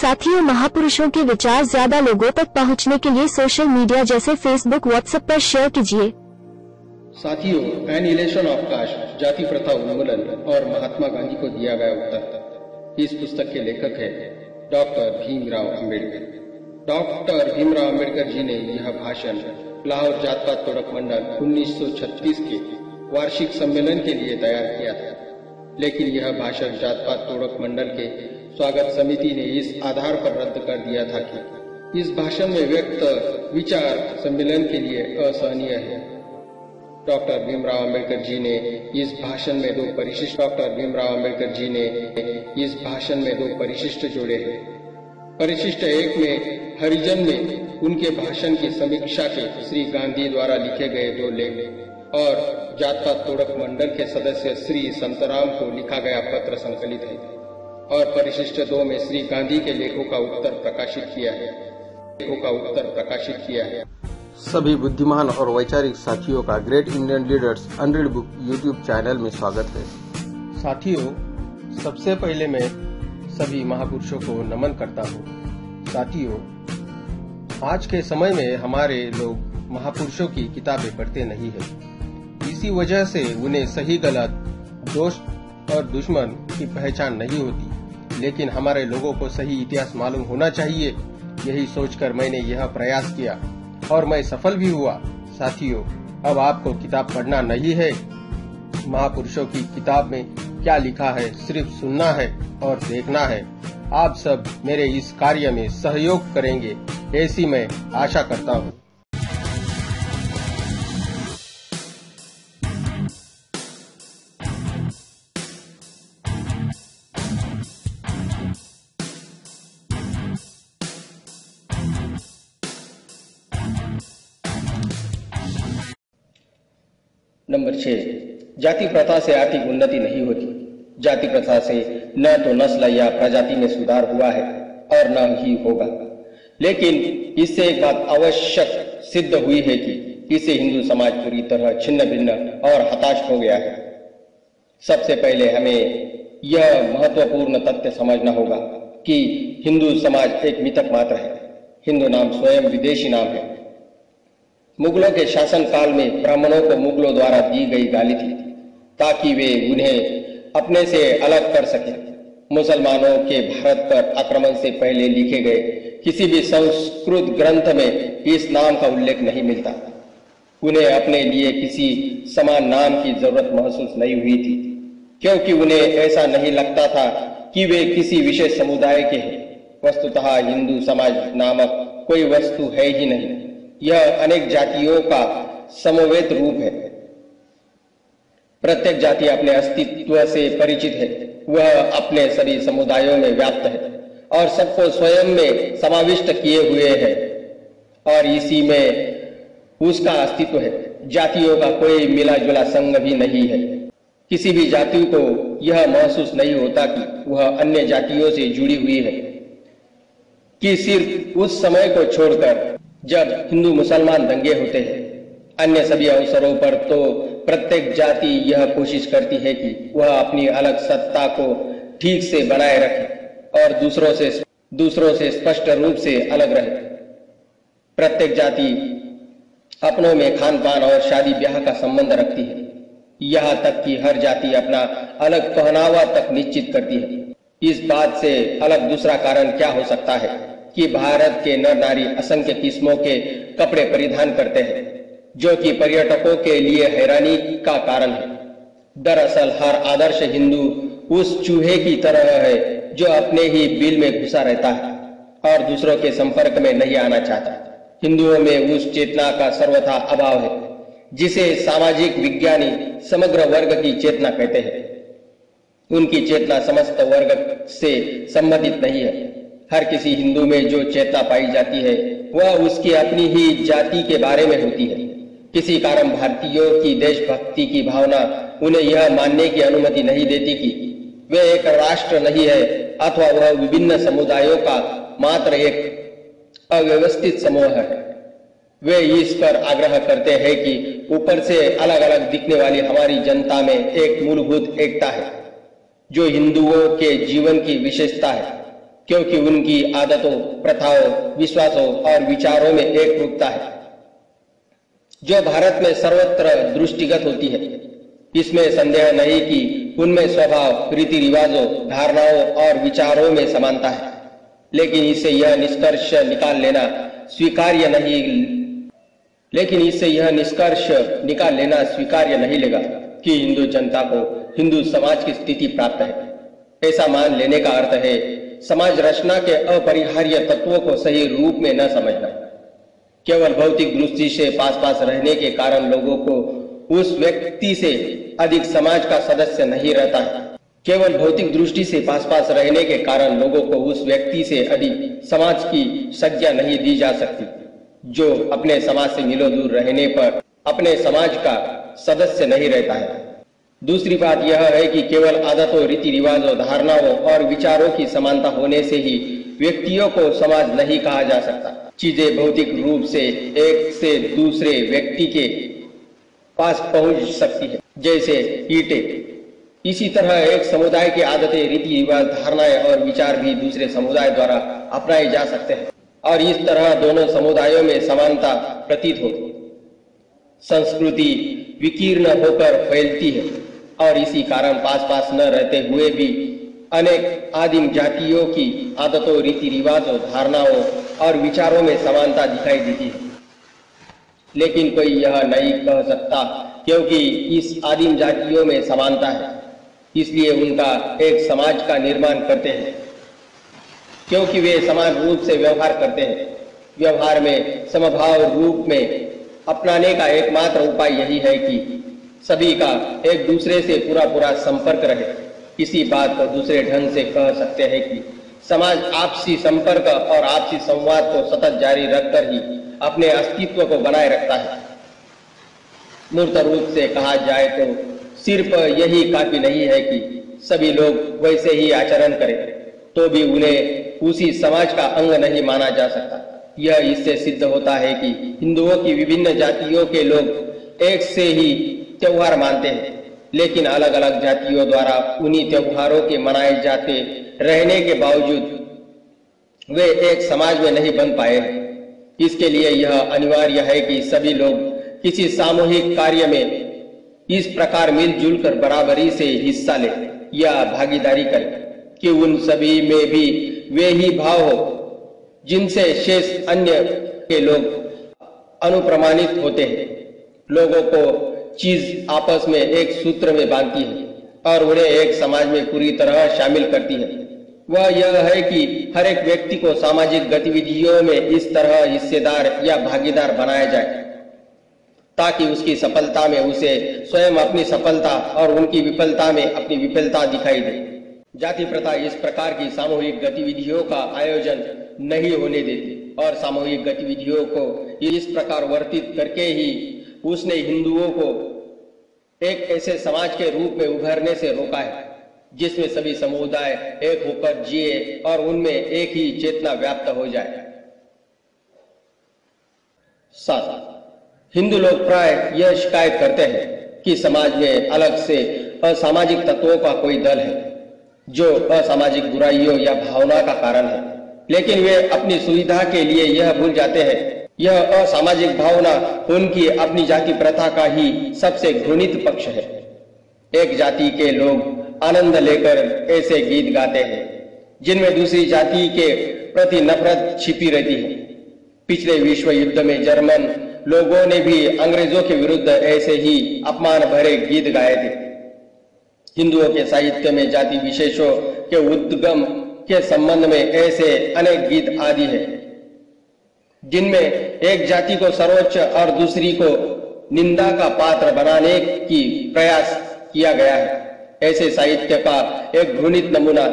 साथियों, महापुरुषों के विचार ज्यादा लोगों तक पहुंचने के लिए सोशल मीडिया जैसे फेसबुक, व्हाट्सएप पर शेयर कीजिए। साथियों, एनिहिलेशन ऑफ कास्ट, जाति प्रथा उन्मूलन और महात्मा गांधी को दिया गया उत्तर, इस पुस्तक के लेखक है डॉक्टर भीमराव अम्बेडकर। डॉक्टर भीमराव अम्बेडकर जी ने यह भाषण लाहौर जात पात तोड़क मंडल 1936 के वार्षिक सम्मेलन के लिए तैयार किया था, लेकिन यह भाषण जात पात तोड़क मंडल के स्वागत समिति ने इस आधार पर रद्द कर दिया था कि इस भाषण में व्यक्त विचार सम्मेलन के लिए असहनीय है। डॉक्टर भीमराव अम्बेडकर जी ने इस भाषण में दो परिशिष्ट जोड़े हैं। परिशिष्ट एक में हरिजन में उनके भाषण की समीक्षा के श्री गांधी द्वारा लिखे गए दो लेख और जात पात तोड़क मंडल के सदस्य श्री संतराम को लिखा गया पत्र संकलित है, और परिशिष्ट 2 में श्री गांधी के लेखों का उत्तर प्रकाशित किया है। सभी बुद्धिमान और वैचारिक साथियों का great Indian leaders unread book YouTube channel में स्वागत है। साथियों, सबसे पहले मैं सभी महापुरुषों को नमन करता हूँ। साथियों, आज के समय में हमारे लोग महापुरुषों की किताबें पढ़ते नहीं है। इसी वजह से उन्हें सही गलत, दोस्त और दुश्मन की पहचान नहीं होती, लेकिन हमारे लोगों को सही इतिहास मालूम होना चाहिए। यही सोचकर मैंने यह प्रयास किया और मैं सफल भी हुआ। साथियों, अब आपको किताब पढ़ना नहीं है, महापुरुषों की किताब में क्या लिखा है सिर्फ सुनना है और देखना है। आप सब मेरे इस कार्य में सहयोग करेंगे, ऐसी मैं आशा करता हूँ। नंबर 6, जाति प्रथा से आर्थिक उन्नति नहीं होती। जाति प्रथा से न तो नस्ल या प्रजाति में सुधार हुआ है और न ही होगा, लेकिन इससे एक बात आवश्यक सिद्ध हुई है कि इससे हिंदू समाज पूरी तरह छिन्न भिन्न और हताश हो गया है। सबसे पहले हमें यह महत्वपूर्ण तथ्य समझना होगा कि हिंदू समाज एक मिथक मात्र है। हिंदू नाम स्वयं विदेशी नाम है। मुगलों के शासन काल में ब्राह्मणों को मुगलों द्वारा दी गई गाली थी ताकि वे उन्हें अपने से अलग कर सके। मुसलमानों के भारत पर आक्रमण से पहले लिखे गए किसी भी संस्कृत ग्रंथ में इस नाम का उल्लेख नहीं मिलता। उन्हें अपने लिए किसी समान नाम की जरूरत महसूस नहीं हुई थी, क्योंकि उन्हें ऐसा नहीं लगता था कि वे किसी विशेष समुदाय के हैं। वस्तुतः हिंदू समाज नामक कोई वस्तु है ही नहीं, यह अनेक जातियों का समवेत रूप है। प्रत्येक जाति अपने अस्तित्व से परिचित है, वह अपने सभी समुदायों में व्याप्त है और सबको स्वयं में समाविष्ट किए हुए है, और इसी में उसका अस्तित्व है। जातियों का कोई मिला जुला संघ भी नहीं है। किसी भी जाति को यह महसूस नहीं होता कि वह अन्य जातियों से जुड़ी हुई है, कि सिर्फ उस समय को छोड़कर जब हिंदू मुसलमान दंगे होते हैं। अन्य सभी अवसरों पर तो प्रत्येक जाति यह कोशिश करती है कि वह अपनी अलग सत्ता को ठीक से बनाए रखे और दूसरों से स्पष्ट रूप से अलग रहे। प्रत्येक जाति अपनों में खान पान और शादी ब्याह का संबंध रखती है, यहाँ तक कि हर जाति अपना अलग पहनावा तक निश्चित करती है। इस बात से अलग दूसरा कारण क्या हो सकता है कि भारत के नर नारी असंख्य किस्मों के कपड़े परिधान करते हैं, जो कि पर्यटकों के लिए हैरानी का कारण है। दरअसल हर आदर्श हिंदू उस चूहे की तरह है जो अपने ही बिल में घुसा रहता है और दूसरों के संपर्क में नहीं आना चाहता। हिंदुओं में उस चेतना का सर्वथा अभाव है जिसे सामाजिक विज्ञानी समग्र वर्ग की चेतना कहते हैं। उनकी चेतना समस्त वर्ग से संबंधित नहीं है। हर किसी हिंदू में जो चेतना पाई जाती है वह उसकी अपनी ही जाति के बारे में होती है। किसी कारण भारतीयों की देशभक्ति की भावना उन्हें यह मानने की अनुमति नहीं देती कि वे एक राष्ट्र नहीं है अथवा वह विभिन्न समुदायों का मात्र एक अव्यवस्थित समूह है। वे इस पर आग्रह करते हैं कि ऊपर से अलग अलग दिखने वाली हमारी जनता में एक मूलभूत एकता है जो हिंदुओं के जीवन की विशेषता है। क्योंकि उनकी आदतों, प्रथाओं, विश्वासों और विचारों में एक रूपता है जो भारत में सर्वत्र दृष्टिगत होती है। इसमें संदेह नहीं कि उनमें स्वभाव, रीति रिवाजों, धारणाओं और विचारों में समानता है, लेकिन इससे यह निष्कर्ष निकाल लेना स्वीकार्य नहीं लेगा कि हिंदू जनता को हिंदू समाज की स्थिति प्राप्त है। ऐसा मान लेने का अर्थ है समाज रचना के अपरिहार्य तत्वों को सही रूप में न समझना। केवल भौतिक दृष्टि से पास रहने के कारण लोगों को उस व्यक्ति से अधिक समाज का सदस्य नहीं रहता है। केवल भौतिक दृष्टि से पास रहने के कारण लोगों को उस व्यक्ति से अधिक समाज की संज्ञा नहीं दी जा सकती जो अपने समाज से मिलो दूर रहने पर अपने समाज का सदस्य नहीं रहता है। दूसरी बात यह है कि केवल आदतों, रीति रिवाजों, धारणाओं और विचारों की समानता होने से ही व्यक्तियों को समाज नहीं कहा जा सकता। चीजें भौतिक रूप से एक से दूसरे व्यक्ति के पास पहुंच सकती है, जैसे ईंटें। इसी तरह एक समुदाय की आदतें, रीति रिवाज, धारणाएं और विचार भी दूसरे समुदाय द्वारा अपनाए जा सकते हैं और इस तरह दोनों समुदायों में समानता प्रतीत होती है। संस्कृति विकीर्ण होकर फैलती है और इसी कारण पास न रहते हुए भी अनेक आदिम जातियों की आदतों, रीति रिवाजों, धारणाओं और विचारों में समानता दिखाई देती है। लेकिन कोई यह नहीं कह सकता क्योंकि इस आदिम जातियों में समानता है, इसलिए उनका एक समाज का निर्माण करते हैं, क्योंकि वे समान रूप से व्यवहार करते हैं। व्यवहार में समभाव रूप में अपनाने का एकमात्र उपाय यही है कि सभी का एक दूसरे से पूरा संपर्क रहे। इसी बात को दूसरे ढंग से कह सकते हैं कि समाज आपसी संपर्क और आपसी संवाद को सतत जारी रखकर ही अपने अस्तित्व को बनाए रखता है। मूर्त रूप से कहा जाए तो सिर्फ यही काफी नहीं है कि सभी लोग वैसे ही आचरण करें, तो भी उन्हें उसी समाज का अंग नहीं माना जा सकता। यह इससे सिद्ध होता है कि हिंदुओं की विभिन्न जातियों के लोग एक से ही त्योहार मानते हैं, लेकिन अलग अलग जातियों द्वारा उन्हीं त्योहारों के मनाए जाते रहने के बावजूद वे एक समाज में नहीं बन पाए। इसके लिए यह अनिवार्य है कि सभी लोग किसी सामूहिक कार्य में इस प्रकार मिलजुल कर बराबरी से हिस्सा ले या भागीदारी करें कि उन सभी में भी वे ही भाव हो जिनसे शेष अन्य के लोग अनुप्रमाणित होते हैं। लोगों को चीज आपस में एक सूत्र में बांधती है और उन्हें एक समाज में पूरी तरह शामिल करती है। वह यह है कि हर एक व्यक्ति को सामाजिक गतिविधियों में इस तरह हिस्सेदार या भागीदार बनाया जाए ताकि उसकी सफलता में उसे स्वयं अपनी सफलता और उनकी विफलता में अपनी विफलता दिखाई दे। जाति प्रथा इस प्रकार की सामूहिक गतिविधियों का आयोजन नहीं होने देती और सामूहिक गतिविधियों को इस प्रकार वर्तित करके ही उसने हिंदुओं को एक ऐसे समाज के रूप में उभरने से रोका है जिसमें सभी समुदाय एक होकर जिए और उनमें एक ही चेतना व्याप्त हो जाए। 7. हिंदू लोग प्राय यह शिकायत करते हैं कि समाज में अलग से असामाजिक तत्वों का कोई दल है जो असामाजिक बुराइयों या भावना का कारण है, लेकिन वे अपनी सुविधा के लिए यह भूल जाते हैं यह असामाजिक भावना उनकी अपनी जाति प्रथा का ही सबसे घृणित पक्ष है। एक जाति के लोग आनंद लेकर ऐसे गीत गाते हैं जिनमें दूसरी जाति के प्रति नफरत छिपी रहती है। पिछले विश्व युद्ध में जर्मन लोगों ने भी अंग्रेजों के विरुद्ध ऐसे ही अपमान भरे गीत गाए थे। हिंदुओं के साहित्य में जाति विशेषों के उद्गम के संबंध में ऐसे अनेक गीत आदि हैं जिनमें एक जाति को सर्वोच्च और दूसरी को निंदा का पात्र बनाने की प्रयास किया गया है। ऐसे साहित्य का एक घृणित नमूना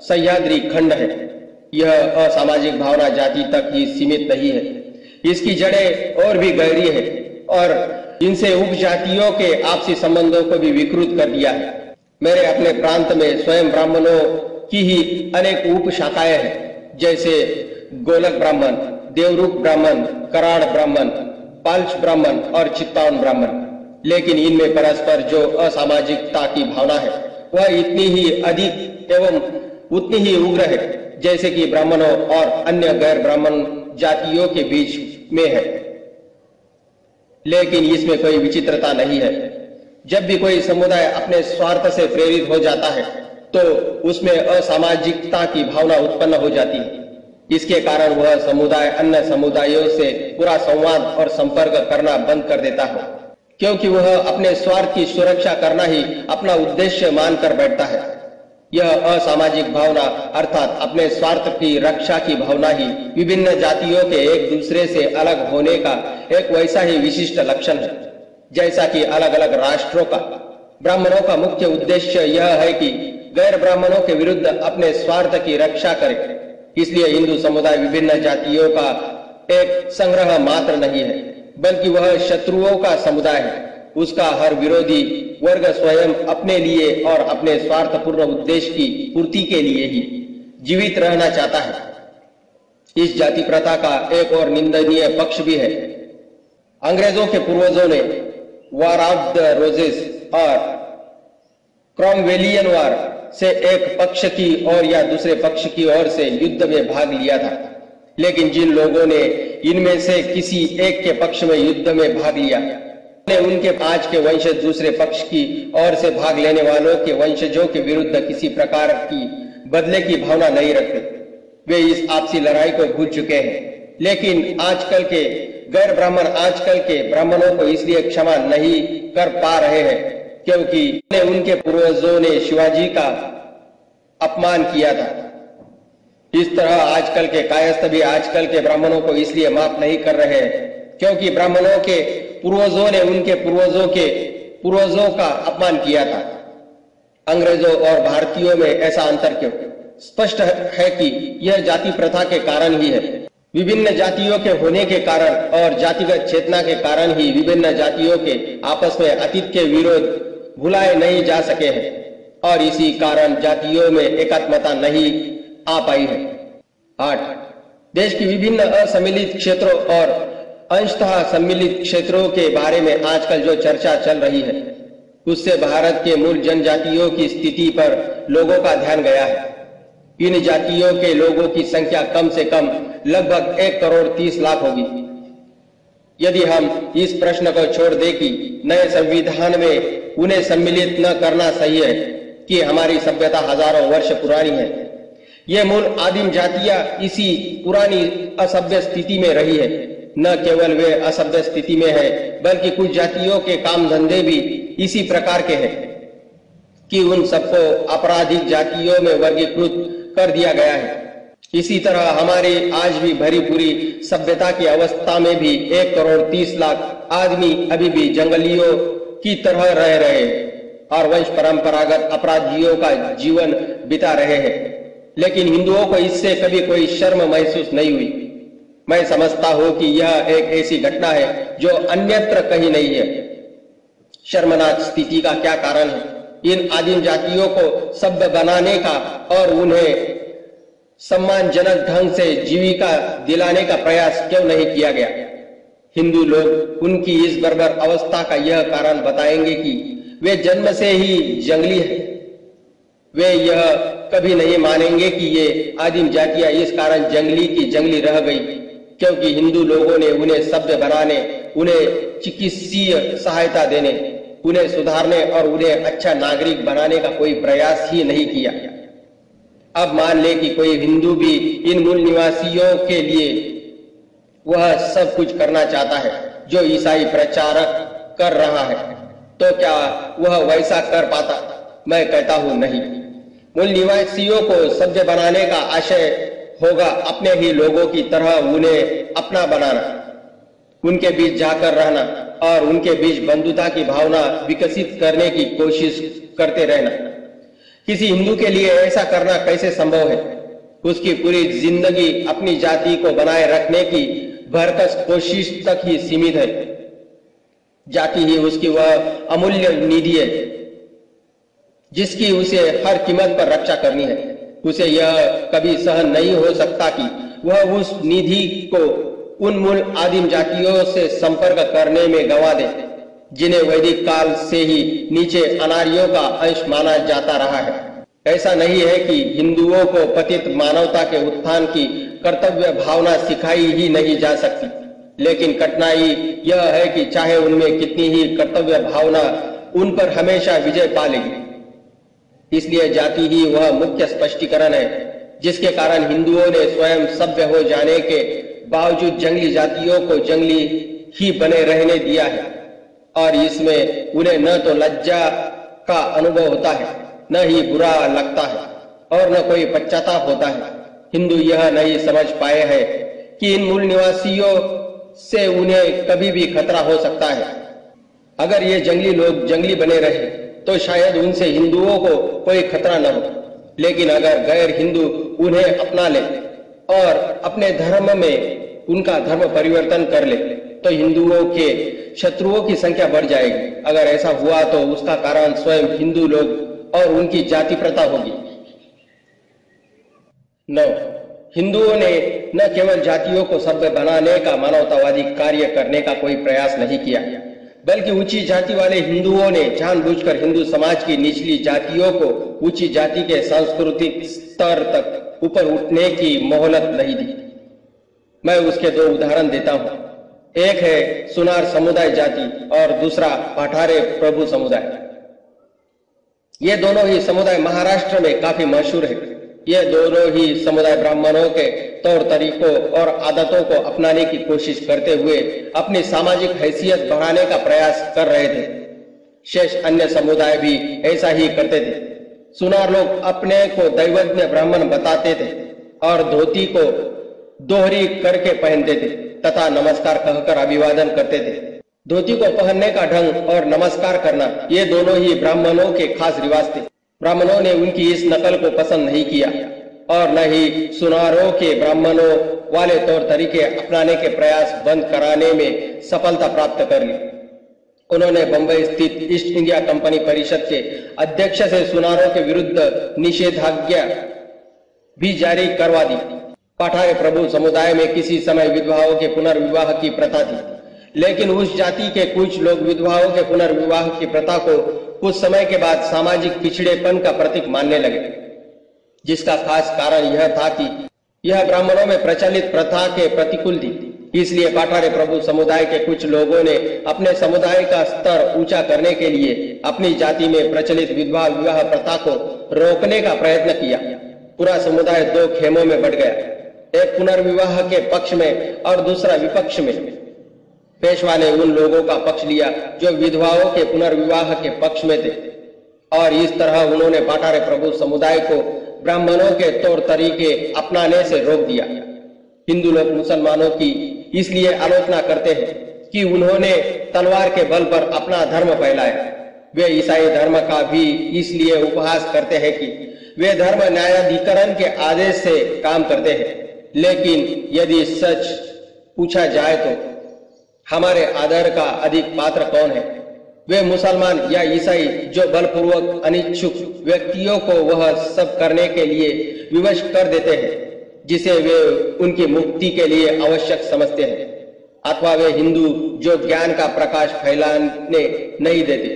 सह्याद्री खंड है। यह असामाजिक भावना जाति तक ही सीमित नहीं है, इसकी जड़ें और भी गहरी है और इनसे उपजातियों के आपसी संबंधों को भी विकृत कर दिया है। मेरे अपने प्रांत में स्वयं ब्राह्मणों की ही अनेक उप शाखाएं हैं, जैसे गोलक ब्राह्मण, देवरूप ब्राह्मण, कराड़ ब्राह्मण, पाल्च ब्राह्मण और चित्तावन ब्राह्मण। लेकिन इनमें परस्पर जो असामाजिकता की भावना है वह इतनी ही अधिक एवं उतनी ही उग्र है जैसे कि ब्राह्मणों और अन्य गैर ब्राह्मण जातियों के बीच में है। लेकिन इसमें कोई विचित्रता नहीं है। जब भी कोई समुदाय अपने स्वार्थ से प्रेरित हो जाता है तो उसमें असामाजिकता की भावना उत्पन्न हो जाती है। इसके कारण वह समुदाय अन्य समुदायों से पूरा संवाद और संपर्क करना बंद कर देता है, क्योंकि वह अपने स्वार्थ की सुरक्षा करना ही अपना उद्देश्य मानकर बैठता है। यह असामाजिक भावना अर्थात अपने स्वार्थ की रक्षा की भावना ही विभिन्न जातियों के एक दूसरे से अलग होने का एक वैसा ही विशिष्ट लक्षण है जैसा कि अलग अलग राष्ट्रों का। ब्राह्मणों का मुख्य उद्देश्य यह है कि गैर ब्राह्मणों के विरुद्ध अपने स्वार्थ की रक्षा करे। इसलिए हिंदू समुदाय विभिन्न जातियों का एक संग्रह मात्र नहीं है, बल्कि वह शत्रुओं का समुदाय है। उसका हर विरोधी वर्ग स्वयं अपने लिए और अपने स्वार्थपूर्ण उद्देश्य की पूर्ति के लिए ही जीवित रहना चाहता है। इस जाति प्रथा का एक और निंदनीय पक्ष भी है। अंग्रेजों के पूर्वजों ने वॉर ऑफ द रोजेस और क्रॉमवेलियन वॉर से एक पक्ष की ओर या दूसरे पक्ष की ओर से युद्ध में भाग लिया था। लेकिन जिन लोगों ने इनमें से किसी एक के पक्ष में युद्ध में भाग लिया, उनके आज के वंशज दूसरे पक्ष की ओर से भाग लेने वालों के वंशजों के विरुद्ध किसी प्रकार की बदले की भावना नहीं रखते। वे इस आपसी लड़ाई को भूल चुके हैं। लेकिन आजकल के गैर ब्राह्मण आजकल के ब्राह्मणों को इसलिए क्षमा नहीं कर पा रहे हैं क्योंकि उनके पूर्वजों ने शिवाजी का अपमान किया था। इस तरह आजकल के कायस्थ भी आजकल के ब्राह्मणों को इसलिए माफ नहीं कर रहे हैं क्योंकि ब्राह्मणों के पूर्वजों ने उनके पूर्वजों के पूर्वजों का अपमान किया था। अंग्रेजों और भारतीयों में ऐसा अंतर क्यों? स्पष्ट है कि यह जाति प्रथा के कारण ही है। विभिन्न जातियों के होने के कारण और जातिगत चेतना के कारण ही विभिन्न जातियों के आपस में अतीत के विरोध भुलाए नहीं जा सके हैं और इसी कारण जातियों में एकात्मता नहीं आ पाई है। 8. देश की विभिन्न असम्मिलित क्षेत्रों और अंशतः सम्मिलित क्षेत्रों के बारे में आजकल जो चर्चा चल रही है उससे भारत के मूल जनजातियों की स्थिति पर लोगों का ध्यान गया है। इन जातियों के लोगों की संख्या कम से कम लगभग 1,30,00,000 होगी। यदि हम इस प्रश्न को छोड़ दें कि नए संविधान में उन्हें सम्मिलित न करना सही है कि हमारी सभ्यता हजारों वर्ष पुरानी है, ये मूल आदिम जातियां इसी पुरानी असभ्य स्थिति में रही है। न केवल वे असभ्य स्थिति में है बल्कि कुछ जातियों के काम धंधे भी इसी प्रकार के हैं कि उन सबको आपराधिक जातियों में वर्गीकृत कर दिया गया है। इसी तरह हमारी आज भी भरी पूरी सभ्यता की अवस्था में भी 1,30,00,000 आदमी अभी भी जंगलियों की तरह रह रहे हैं और वंश परंपरागत अपराधियों का जीवन बिता रहे हैं। लेकिन हिंदुओं को इससे कभी कोई शर्म महसूस नहीं हुई। मैं समझता हूं कि यह एक ऐसी घटना है जो अन्यत्र कहीं नहीं है। शर्मनाक स्थिति का क्या कारण है? इन आदिम जातियों को सभ्य बनाने का और उन्हें सम्मानजनक ढंग से जीविका दिलाने का प्रयास क्यों नहीं किया गया? हिंदू लोग उनकी इस बर्बर अवस्था का यह कारण बताएंगे कि वे जन्म से ही जंगली हैं। वे यह कभी नहीं मानेंगे कि ये आदिम जातियां इस कारण जंगली की जंगली रह गई क्योंकि हिंदू लोगों ने उन्हें सभ्य बनाने, उन्हें चिकित्सीय सहायता देने, उन्हें सुधारने और उन्हें अच्छा नागरिक बनाने का कोई प्रयास ही नहीं किया। अब मान ले कि कोई हिंदू भी इन मूल निवासियों के लिए वह सब कुछ करना चाहता है जो ईसाई प्रचारक कर रहा है, तो क्या वह वैसा कर पाता? मैं कहता हूं नहीं। मूल निवासियों को सभ्य बनाने का आशय होगा अपने ही लोगों की तरह उन्हें अपना बनाना, उनके बीच जाकर रहना और उनके बीच बंधुता की भावना विकसित करने की कोशिश करते रहना। किसी हिंदू के लिए ऐसा करना कैसे संभव है? उसकी पूरी जिंदगी अपनी जाति को बनाए रखने की भरकस कोशिश तक ही सीमित है। जाति ही उसकी वह अमूल्य निधि है जिसकी उसे हर कीमत पर रक्षा करनी है। उसे यह कभी सहन नहीं हो सकता कि वह उस निधि को उन मूल आदिम जातियों से संपर्क करने में गंवा दे जिन्हें वैदिक काल से ही नीचे अनार्यों का अंश माना जाता रहा है। ऐसा नहीं है कि हिंदुओं को पतित मानवता के उत्थान की कर्तव्य भावना सिखाई ही नहीं जा सकती, लेकिन कठिनाई यह है कि चाहे उनमें कितनी ही कर्तव्य भावना, उन पर हमेशा विजय पा लेगी। इसलिए जाति ही वह मुख्य स्पष्टीकरण है जिसके कारण हिंदुओं ने स्वयं सभ्य हो जाने के बावजूद जंगली जातियों को जंगली ही बने रहने दिया है, और इसमें उन्हें न तो लज्जा का अनुभव होता है, न ही बुरा लगता है और न कोई पश्चाताप होता है। हिंदू यह नहीं समझ पाए हैं कि इन मूल निवासियों से उन्हें कभी भी खतरा हो सकता है। अगर ये जंगली लोग जंगली बने रहे तो शायद उनसे हिंदुओं को कोई खतरा न हो, लेकिन अगर गैर हिंदू उन्हें अपना ले और अपने धर्म में उनका धर्म परिवर्तन कर ले तो हिंदुओं के शत्रुओं की संख्या बढ़ जाएगी। अगर ऐसा हुआ तो उसका कारण स्वयं हिंदू लोग और उनकी जाति प्रथा होगी। 9. हिंदुओं ने न केवल जातियों को सभ्य बनाने का मानवतावादी कार्य करने का कोई प्रयास नहीं किया, बल्कि ऊंची जाति वाले हिंदुओं ने जानबूझकर हिंदू समाज की निचली जातियों को ऊंची जाति के सांस्कृतिक स्तर तक ऊपर उठने की मोहलत नहीं दी। मैं उसके 2 उदाहरण देता हूं। एक है सुनार समुदाय जाति और दूसरा पाठारे प्रभु समुदाय। ये दोनों ही समुदाय महाराष्ट्र में काफी मशहूर है। ये दोनों ही समुदाय ब्राह्मणों के तौर तरीकों और आदतों को अपनाने की कोशिश करते हुए अपनी सामाजिक हैसियत बढ़ाने का प्रयास कर रहे थे। शेष अन्य समुदाय भी ऐसा ही करते थे। सुनार लोग अपने को दैवज्ञ ब्राह्मण बताते थे और धोती को दोहरी करके पहनते थे तथा नमस्कार कहकर अभिवादन करते थे। धोती को पहनने का ढंग और नमस्कार करना ये दोनों ही ब्राह्मणों के खास रिवाज थे। ब्राह्मणों ने उनकी इस नकल को पसंद नहीं किया और न ही सुनारों के ब्राह्मणों वाले तौर तरीके अपनाने के प्रयास बंद कराने में सफलता प्राप्त कर ली। उन्होंने बंबई स्थित ईस्ट इंडिया कंपनी परिषद के अध्यक्ष से सुनारों के विरुद्ध निषेधाज्ञा भी जारी करवा दी। पाठारे प्रभु समुदाय में किसी समय विधवाओं के पुनर्विवाह की प्रथा थी, लेकिन उस जाति के कुछ लोग विधवाओं के पुनर्विवाह की प्रथा को कुछ समय के बाद सामाजिक पिछड़ेपन का प्रतीक मानने लगे, जिसका खास कारण यह था कि यह ब्राह्मणों में प्रचलित प्रथा के प्रतिकूल थी। इसलिए पाठारे प्रभु समुदाय के कुछ लोगों ने अपने समुदाय का स्तर ऊंचा करने के लिए अपनी जाति में प्रचलित विधवा विवाह प्रथा को रोकने का प्रयत्न किया। पूरा समुदाय 2 खेमों में बढ़ गया, एक पुनर्विवाह के पक्ष में और दूसरा विपक्ष में। पेशवा ने उन लोगों का पक्ष लिया जो विधवाओं के पुनर्विवाह के पक्ष में थे, और इस तरह उन्होंने पाठारे प्रभु समुदाय को ब्राह्मणों के तौर तरीके अपनाने से रोक दिया। हिंदू लोग मुसलमानों की इसलिए आलोचना करते हैं कि उन्होंने तलवार के बल पर अपना धर्म फैलाया। वे ईसाई धर्म का भी इसलिए उपहास करते हैं कि वे धर्म न्यायाधिकरण के आदेश से काम करते हैं, लेकिन यदि सच पूछा जाए तो हमारे आदर का अधिक पात्र कौन है? वे मुसलमान या ईसाई जो बलपूर्वक अनिच्छुक व्यक्तियों को वह सब करने के लिए विवश कर देते हैं जिसे वे उनकी मुक्ति के लिए आवश्यक समझते हैं, अथवा वे हिंदू जो ज्ञान का प्रकाश फैलाने नहीं देते,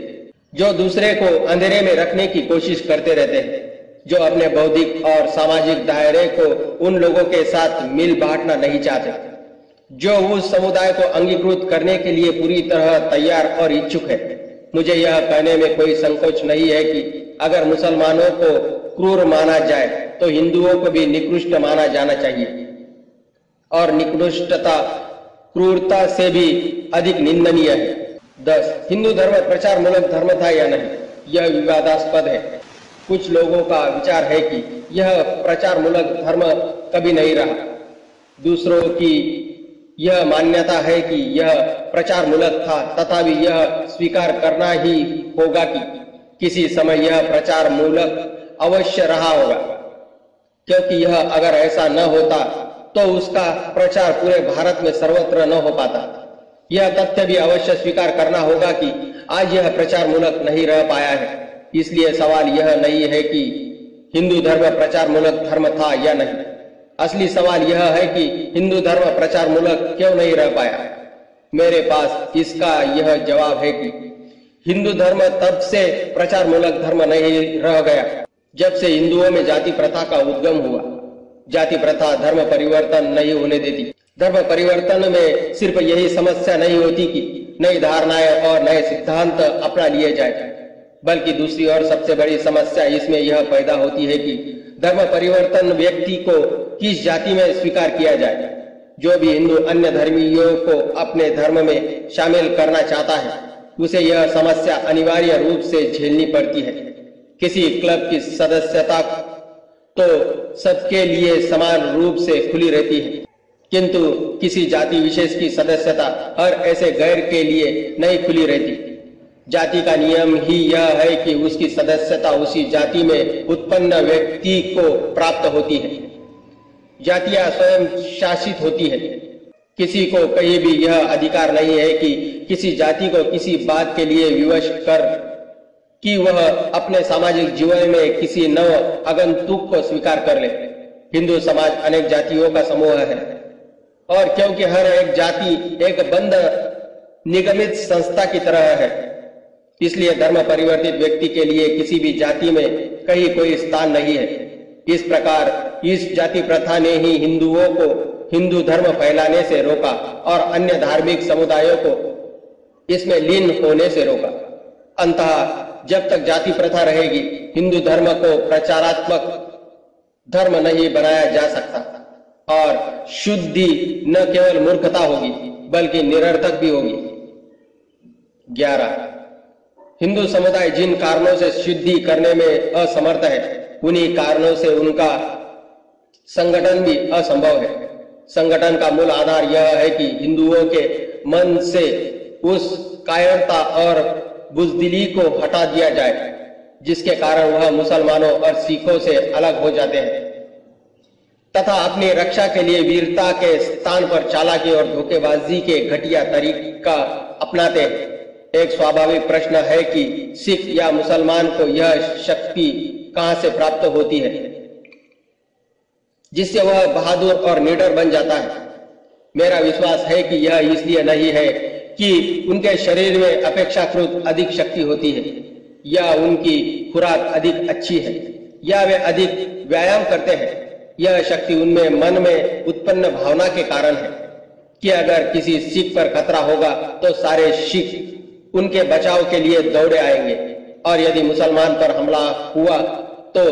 जो दूसरे को अंधेरे में रखने की कोशिश करते रहते हैं, जो अपने बौद्धिक और सामाजिक दायरे को उन लोगों के साथ मिल बांटना नहीं चाहते, जो उस समुदाय को अंगीकृत करने के लिए पूरी तरह तैयार और इच्छुक है। मुझे यह कहने में कोई संकोच नहीं है कि अगर मुसलमानों को क्रूर माना जाए तो हिंदुओं को भी निकृष्ट माना जाना चाहिए, और निकृष्टता क्रूरता से भी अधिक निंदनीय है। 10. हिंदू धर्म प्रचार मूलक धर्म था या नहीं, यह विवादास्पद है। कुछ लोगों का विचार है कि यह प्रचार मूलक धर्म कभी नहीं रहा। दूसरों की यह मान्यता है कि यह प्रचार मूलक था, तथापि यह स्वीकार करना ही होगा कि किसी समय यह प्रचार मूलक अवश्य रहा होगा, क्योंकि यह अगर ऐसा न होता तो उसका प्रचार पूरे भारत में सर्वत्र न हो पाता। यह तथ्य भी अवश्य स्वीकार करना होगा कि आज यह प्रचार मूलक नहीं रह पाया है। इसलिए सवाल यह नहीं है कि हिंदू धर्म प्रचार मूलक धर्म था या नहीं, असली सवाल यह है कि हिंदू धर्म प्रचार मूलक क्यों नहीं रह पाया। मेरे पास इसका यह जवाब है कि हिंदू धर्म तब से प्रचार मूलक धर्म नहीं रह गया जब से हिंदुओं में जाति प्रथा का उद्गम हुआ, जाति प्रथा धर्म परिवर्तन नहीं होने देती। धर्म परिवर्तन में सिर्फ यही समस्या नहीं होती कि नई धारणाएं और नए सिद्धांत अपना लिए जाए, बल्कि दूसरी और सबसे बड़ी समस्या इसमें यह पैदा होती है कि धर्म परिवर्तन व्यक्ति को किस जाति में स्वीकार किया जाए। जो भी हिंदू अन्य धर्मियों को अपने धर्म में शामिल करना चाहता है, उसे यह समस्या अनिवार्य रूप से झेलनी पड़ती है। किसी क्लब की सदस्यता तो सबके लिए समान रूप से खुली रहती है, किंतु किसी जाति विशेष की सदस्यता हर ऐसे गैर के लिए नहीं खुली रहती। जाति का नियम ही यह है कि उसकी सदस्यता उसी जाति में उत्पन्न व्यक्ति को प्राप्त होती है। जातियां स्वयं शासित होती है। किसी को कहीं भी यह अधिकार नहीं है कि किसी जाति को किसी बात के लिए विवश कर कि वह अपने सामाजिक जीवन में किसी नव आगंतुक को स्वीकार कर ले। हिंदू समाज अनेक जातियों का समूह है, और क्योंकि हर एक जाति एक बंद निगमित संस्था की तरह है, इसलिए धर्म परिवर्तित व्यक्ति के लिए किसी भी जाति में कहीं कोई स्थान नहीं है। इस प्रकार इस जाति प्रथा ने ही हिंदुओं को हिंदू धर्म फैलाने से रोका और अन्य धार्मिक समुदायों को इसमें लीन होने से रोका। अंततः जब तक जाति प्रथा रहेगी, हिंदू धर्म को प्रचारात्मक धर्म नहीं बनाया जा सकता और शुद्धि न केवल मूर्खता होगी बल्कि निरर्थक भी होगी। 11. हिंदू समुदाय जिन कारणों से शुद्धि करने में असमर्थ है, उन्हीं कारणों से उनका संगठन भी असंभव है। संगठन का मूल आधार यह है कि हिंदुओं के मन से उस कायरता और बुजदिली को हटा दिया जाए जिसके कारण वह मुसलमानों और सिखों से अलग हो जाते हैं, तथा अपनी रक्षा के लिए वीरता के स्थान पर चालाकी और धोखेबाजी के घटिया तरीका अपनाते हैं। एक स्वाभाविक प्रश्न है कि सिख या मुसलमान को यह शक्ति कहां से प्राप्त होती है जिससे वह बहादुर और निडर बन जाता है। मेरा विश्वास है कि यह इसलिए नहीं है कि उनके शरीर में अपेक्षाकृत अधिक शक्ति होती है, या उनकी खुराक अधिक अच्छी है, या वे अधिक व्यायाम करते हैं। यह शक्ति उनमें मन में उत्पन्न भावना के कारण है कि अगर किसी सिख पर खतरा होगा तो सारे सिख उनके बचाव के लिए दौड़े आएंगे, और यदि मुसलमान पर हमला हुआ तो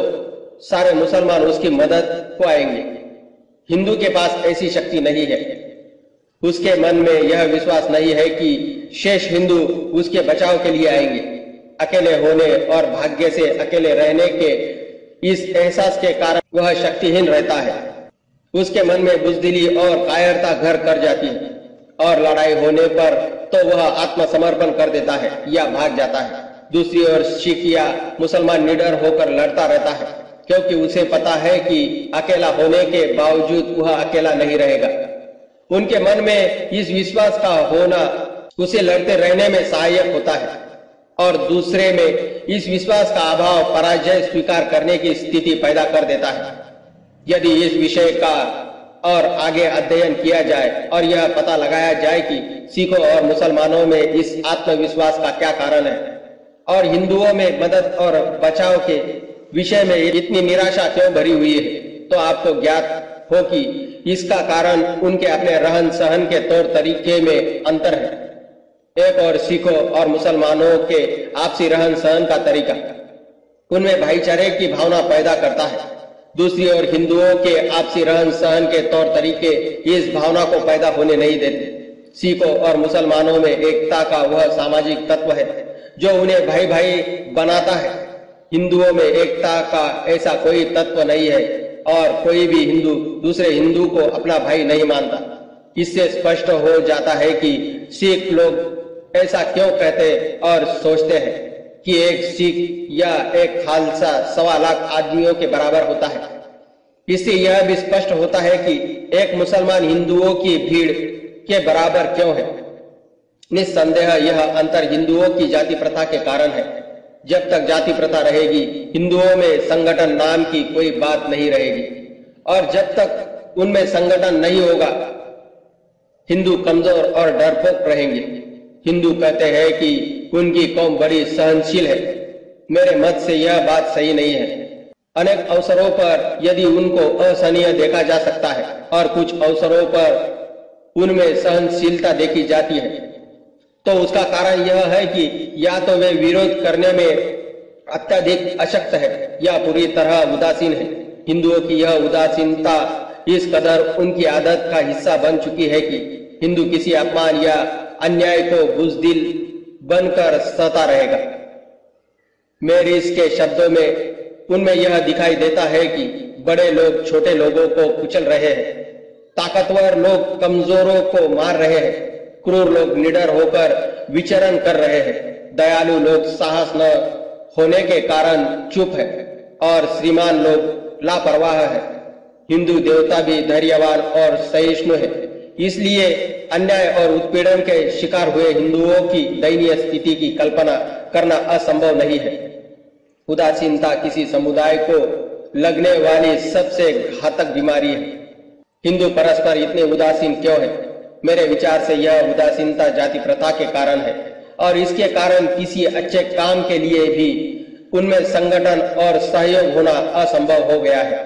सारे मुसलमान उसकी मदद को आएंगे। हिंदू के पास ऐसी शक्ति नहीं है। उसके मन में यह विश्वास नहीं है कि शेष हिंदू उसके बचाव के लिए आएंगे। अकेले होने और भाग्य से अकेले रहने के इस एहसास के कारण वह शक्तिहीन रहता है। उसके मन में बुजदिली और कायरता घर कर जाती है, और लड़ाई होने पर तो वह आत्मसमर्पण कर देता है या भाग जाता है। दूसरी ओर सिख या मुसलमान निडर होकर लड़ता रहता है, क्योंकि उसे पता है कि अकेला होने के बावजूद वह अकेला नहीं रहेगा। उनके मन में इस विश्वास का होना उसे लड़ते रहने में सहायक होता है, और दूसरे में इस विश्वास का अभाव पराजय स्वीकार करने की स्थिति पैदा कर देता है। यदि इस विषय का और आगे अध्ययन किया जाए और यह पता लगाया जाए कि सिखों और मुसलमानों में इस आत्मविश्वास का क्या कारण है, और हिंदुओं में मदद और बचाव के विषय में इतनी निराशा क्यों भरी हुई है, तो आपको ज्ञात हो कि इसका कारण उनके अपने रहन सहन के तौर तरीके में अंतर है। एक और सिखों और मुसलमानों के आपसी रहन सहन का तरीका उनमें भाईचारे की भावना पैदा करता है। दूसरी ओर हिंदुओं के आपसी रहन सहन के तौर तरीके इस भावना को पैदा होने नहीं देते। सिखों और मुसलमानों में एकता का वह सामाजिक तत्व है जो उन्हें भाई भाई बनाता है। हिंदुओं में एकता का ऐसा कोई तत्व नहीं है, और कोई भी हिंदू दूसरे हिंदू को अपना भाई नहीं मानता। इससे स्पष्ट हो जाता है कि सिख लोग ऐसा क्यों कहते और सोचते हैं कि एक सिख या एक खालसा 1.25 लाख आदमियों के बराबर होता है। इससे यह भी स्पष्ट होता है कि एक मुसलमान हिंदुओं की भीड़ के बराबर क्यों है। निस्संदेह यह अंतर हिंदुओं की जाति प्रथा के कारण है। जब तक जाति प्रथा रहेगी, हिंदुओं में संगठन नाम की कोई बात नहीं रहेगी, और जब तक उनमें संगठन नहीं होगा, हिंदू कमजोर और डरपोक रहेंगे। हिंदू कहते हैं कि उनकी कौम बड़ी सहनशील है। मेरे मत से यह बात सही नहीं है। अनेक अवसरों पर यदि उनको असहनीय देखा जा सकता है और कुछ अवसरों पर उनमें सहनशीलता देखी जाती है, तो उसका कारण यह है कि या तो वे विरोध करने में अत्यधिक अशक्त है या पूरी तरह उदासीन है। हिंदुओं की यह उदासीनता इस कदर उनकी आदत का हिस्सा बन चुकी है कि हिंदू किसी अपमान या अन्याय को बुज़दिल बनकर सहता रहेगा। मेरिस के शब्दों में उनमें यह दिखाई देता है कि बड़े लोग छोटे लोगों को कुचल रहे हैं, ताकतवर लोग कमजोरों को मार रहे हैं, क्रूर लोग निडर होकर विचरण कर रहे हैं, दयालु लोग साहस न होने के कारण चुप है और श्रीमान लोग लापरवाह है। हिंदू देवता भी धैर्यवान और सहिष्णु है, इसलिए अन्याय और उत्पीड़न के शिकार हुए हिंदुओं की दयनीय स्थिति की कल्पना करना असंभव नहीं है। उदासीनता किसी समुदाय को लगने वाली सबसे घातक बीमारी है। हिंदू परस्पर इतने उदासीन क्यों है? मेरे विचार से यह उदासीनता जाति प्रथा के कारण है और इसके कारण किसी अच्छे काम के लिए भी उनमें संगठन और सहयोग होना असंभव हो गया है।